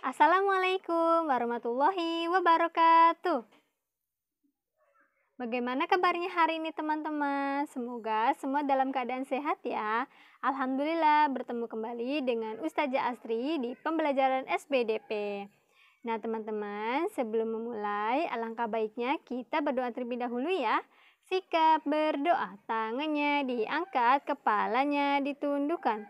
Assalamualaikum warahmatullahi wabarakatuh. Bagaimana kabarnya hari ini teman-teman? Semoga semua dalam keadaan sehat ya. Alhamdulillah bertemu kembali dengan Ustazah Astri di pembelajaran SBDP. Nah teman-teman, sebelum memulai alangkah baiknya kita berdoa terlebih dahulu ya. Sikap berdoa, tangannya diangkat, kepalanya ditundukkan.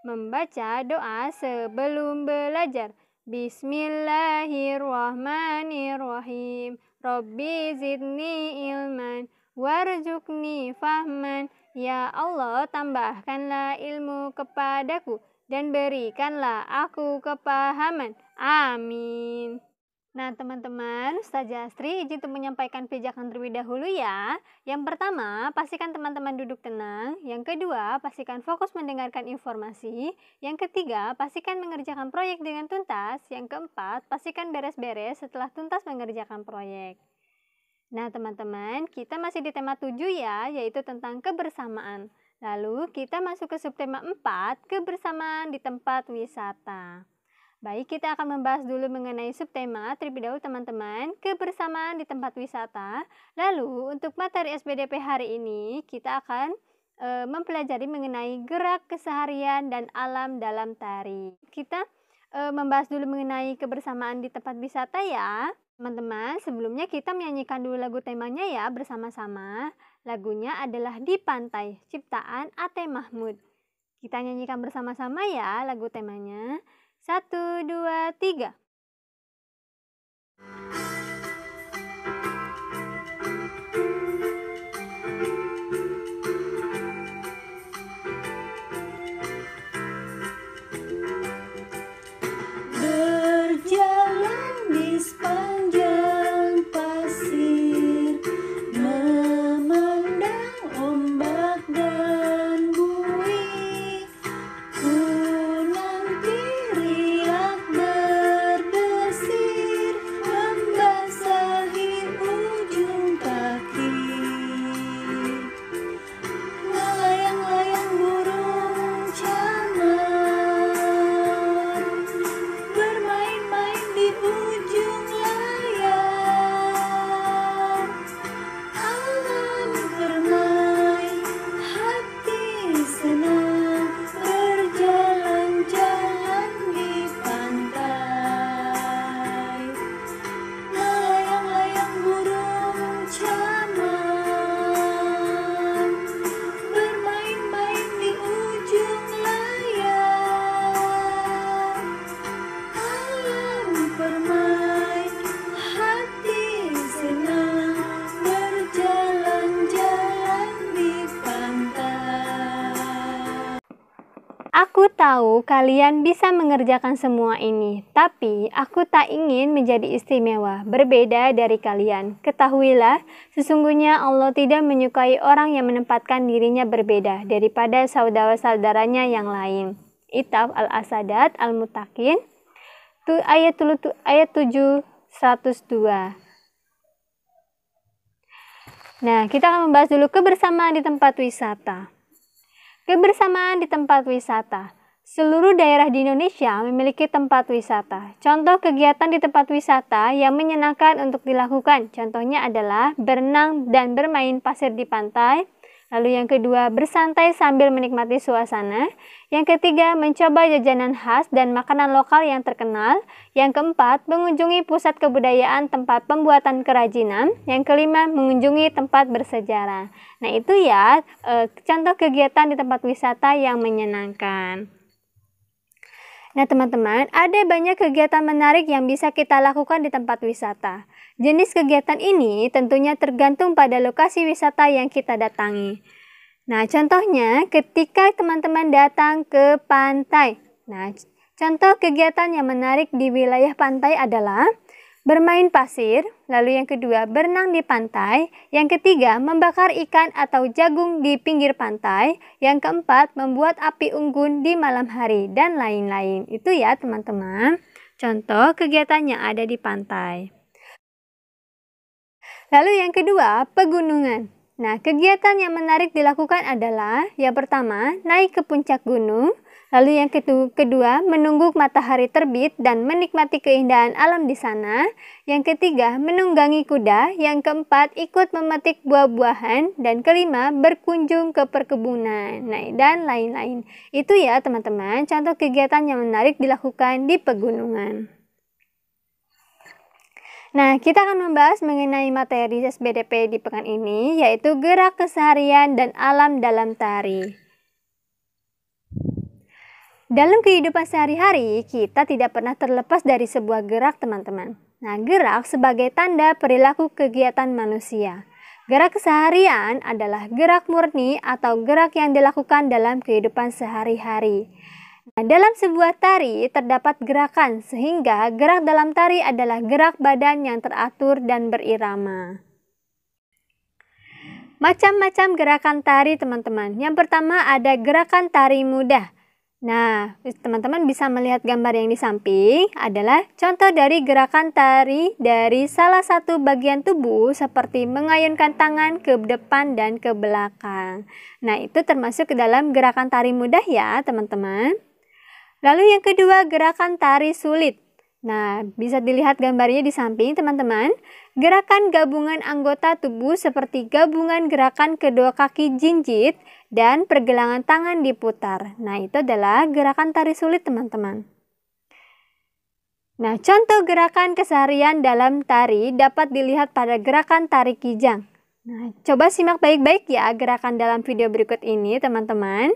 Membaca doa sebelum belajar. Bismillahirrahmanirrahim. Rabbi zidni ilman warzuqni fahman. Ya Allah, tambahkanlah ilmu kepadaku dan berikanlah aku kepahaman. Amin. Nah teman-teman, Ustazah Astri izin untuk menyampaikan pijakan terlebih dahulu ya. Yang pertama, pastikan teman-teman duduk tenang. Yang kedua, pastikan fokus mendengarkan informasi. Yang ketiga, pastikan mengerjakan proyek dengan tuntas. Yang keempat, pastikan beres-beres setelah tuntas mengerjakan proyek. Nah teman-teman, kita masih di tema 7 ya, yaitu tentang kebersamaan. Lalu kita masuk ke subtema 4, kebersamaan di tempat wisata. Baik, kita akan membahas dulu mengenai subtema terlebih dahulu teman-teman, kebersamaan di tempat wisata. Lalu untuk materi SBDP hari ini kita akan mempelajari mengenai gerak keseharian dan alam dalam tari. Kita membahas dulu mengenai kebersamaan di tempat wisata ya. Teman-teman, sebelumnya kita menyanyikan dulu lagu temanya ya bersama-sama. Lagunya adalah Di Pantai, ciptaan Ate Mahmud. Kita nyanyikan bersama-sama ya lagu temanya. 1, 2, 3. Berjalan di sepanjang pasir, memandang ombak dan buih. Ku nanti riak berdesir, membasahi ujung kaki. Melayang-layang burung camar, bermain-main di ujung layar. Alam permai, hati senang, berjalan-jalan di pantai. Melayang-layang burung camar, bermain-main di ujung layar. Alam permai, hati senang, berjalan-jalan di pantai. Aku tahu kalian bisa mengerjakan semua ini, tapi aku tak ingin menjadi istimewa, berbeda dari kalian. Ketahuilah, sesungguhnya Allah tidak menyukai orang yang menempatkan dirinya berbeda daripada saudara-saudaranya yang lain. Itaf Al-Asadat Al-Mutakin, ayat 7, 102. Nah, kita akan membahas dulu kebersamaan di tempat wisata. Kebersamaan di tempat wisata. Seluruh daerah di Indonesia memiliki tempat wisata. Contoh kegiatan di tempat wisata yang menyenangkan untuk dilakukan. Contohnya adalah berenang dan bermain pasir di pantai. Lalu yang kedua, bersantai sambil menikmati suasana. Yang ketiga, mencoba jajanan khas dan makanan lokal yang terkenal. Yang keempat, mengunjungi pusat kebudayaan tempat pembuatan kerajinan. Yang kelima, mengunjungi tempat bersejarah. Nah itu ya contoh kegiatan di tempat wisata yang menyenangkan. Nah teman-teman, ada banyak kegiatan menarik yang bisa kita lakukan di tempat wisata. Jenis kegiatan ini tentunya tergantung pada lokasi wisata yang kita datangi. Nah contohnya ketika teman-teman datang ke pantai. Nah contoh kegiatan yang menarik di wilayah pantai adalah bermain pasir, lalu yang kedua berenang di pantai, yang ketiga membakar ikan atau jagung di pinggir pantai, yang keempat membuat api unggun di malam hari, dan lain-lain. Itu ya teman-teman, contoh kegiatan yang ada di pantai. Lalu yang kedua, pegunungan. Nah, kegiatan yang menarik dilakukan adalah yang pertama, naik ke puncak gunung, Lalu yang kedua, menunggu matahari terbit dan menikmati keindahan alam di sana. Yang ketiga, menunggangi kuda. Yang keempat, ikut memetik buah-buahan. Dan kelima, berkunjung ke perkebunan. Nah, dan lain-lain. Itu ya teman-teman, contoh kegiatan yang menarik dilakukan di pegunungan. Nah, kita akan membahas mengenai materi SBDP di pekan ini, yaitu gerak keseharian dan alam dalam tari. Dalam kehidupan sehari-hari, kita tidak pernah terlepas dari sebuah gerak, teman-teman. Nah, gerak sebagai tanda perilaku kegiatan manusia. Gerak keseharian adalah gerak murni atau gerak yang dilakukan dalam kehidupan sehari-hari. Nah, dalam sebuah tari terdapat gerakan, sehingga gerak dalam tari adalah gerak badan yang teratur dan berirama. Macam-macam gerakan tari, teman-teman. Yang pertama ada gerakan tari mudah. Nah, teman-teman bisa melihat gambar yang di samping adalah contoh dari gerakan tari dari salah satu bagian tubuh seperti mengayunkan tangan ke depan dan ke belakang. Nah, itu termasuk ke dalam gerakan tari mudah ya, teman-teman. Lalu yang kedua, gerakan tari sulit. Nah, bisa dilihat gambarnya di samping, teman-teman. Gerakan gabungan anggota tubuh seperti gabungan gerakan kedua kaki jinjit dan pergelangan tangan diputar. Nah, itu adalah gerakan tari sulit, teman-teman. Nah, contoh gerakan keseharian dalam tari dapat dilihat pada gerakan tari kijang. Nah, coba simak baik-baik ya gerakan dalam video berikut ini, teman-teman.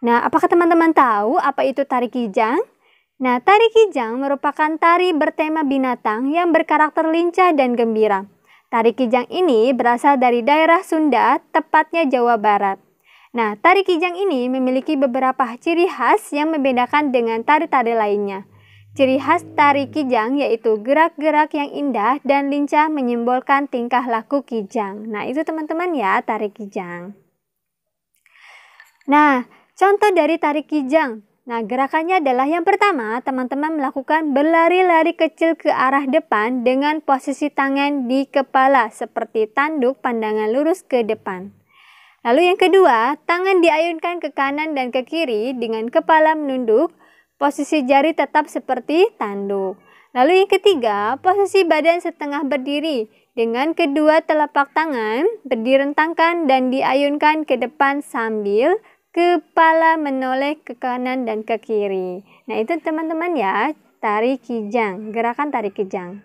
Nah, apakah teman-teman tahu apa itu tari kijang? Nah, tari kijang merupakan tari bertema binatang yang berkarakter lincah dan gembira. Tari kijang ini berasal dari daerah Sunda, tepatnya Jawa Barat. Nah, tari kijang ini memiliki beberapa ciri khas yang membedakan dengan tari-tari lainnya. Ciri khas tari kijang yaitu gerak-gerak yang indah dan lincah menyimbolkan tingkah laku kijang. Nah, itu teman-teman ya tari kijang. Nah, contoh dari tari kijang. Nah, gerakannya adalah yang pertama, teman-teman melakukan berlari-lari kecil ke arah depan dengan posisi tangan di kepala seperti tanduk pandangan lurus ke depan. Lalu yang kedua, tangan diayunkan ke kanan dan ke kiri dengan kepala menunduk, posisi jari tetap seperti tanduk. Lalu yang ketiga, posisi badan setengah berdiri dengan kedua telapak tangan direntangkan dan diayunkan ke depan sambil kepala menoleh ke kanan dan ke kiri. Nah, itu teman-teman ya, tari kijang, gerakan tari kijang.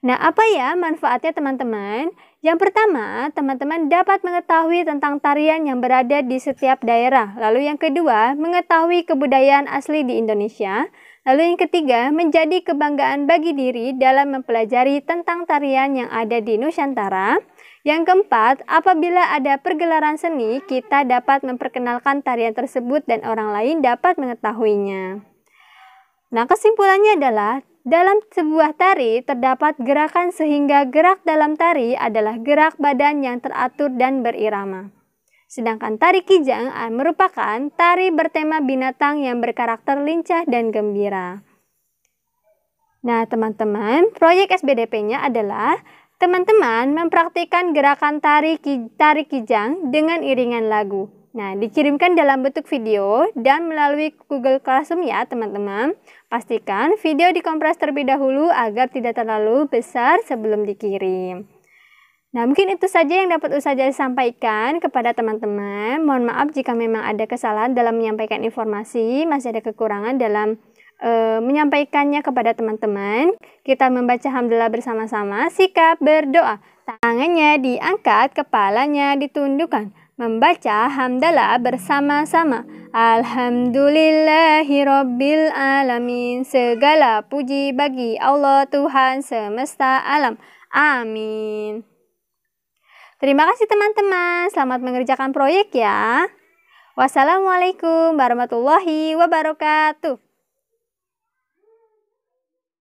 Nah, apa ya manfaatnya teman-teman? Yang pertama, teman-teman dapat mengetahui tentang tarian yang berada di setiap daerah. Lalu yang kedua, mengetahui kebudayaan asli di Indonesia. Lalu yang ketiga, menjadi kebanggaan bagi diri dalam mempelajari tentang tarian yang ada di Nusantara. Yang keempat, apabila ada pergelaran seni, kita dapat memperkenalkan tarian tersebut dan orang lain dapat mengetahuinya. Nah, kesimpulannya adalah, dalam sebuah tari terdapat gerakan sehingga gerak dalam tari adalah gerak badan yang teratur dan berirama. Sedangkan tari kijang merupakan tari bertema binatang yang berkarakter lincah dan gembira. Nah, teman-teman, proyek SBDP-nya adalah teman-teman mempraktikkan gerakan tari kijang dengan iringan lagu. Nah, dikirimkan dalam bentuk video dan melalui Google Classroom ya teman-teman. Pastikan video dikompres terlebih dahulu agar tidak terlalu besar sebelum dikirim. Nah, mungkin itu saja yang dapat Ustazah sampaikan kepada teman-teman. Mohon maaf jika memang ada kesalahan dalam menyampaikan informasi, masih ada kekurangan dalam menyampaikannya kepada teman-teman. Kita membaca hamdalah bersama-sama, sikap berdoa. Tangannya diangkat, kepalanya ditundukkan. Membaca hamdalah bersama-sama. Alhamdulillahirabbil alamin. Segala puji bagi Allah Tuhan semesta alam. Amin. Terima kasih teman-teman. Selamat mengerjakan proyek ya. Wassalamualaikum warahmatullahi wabarakatuh.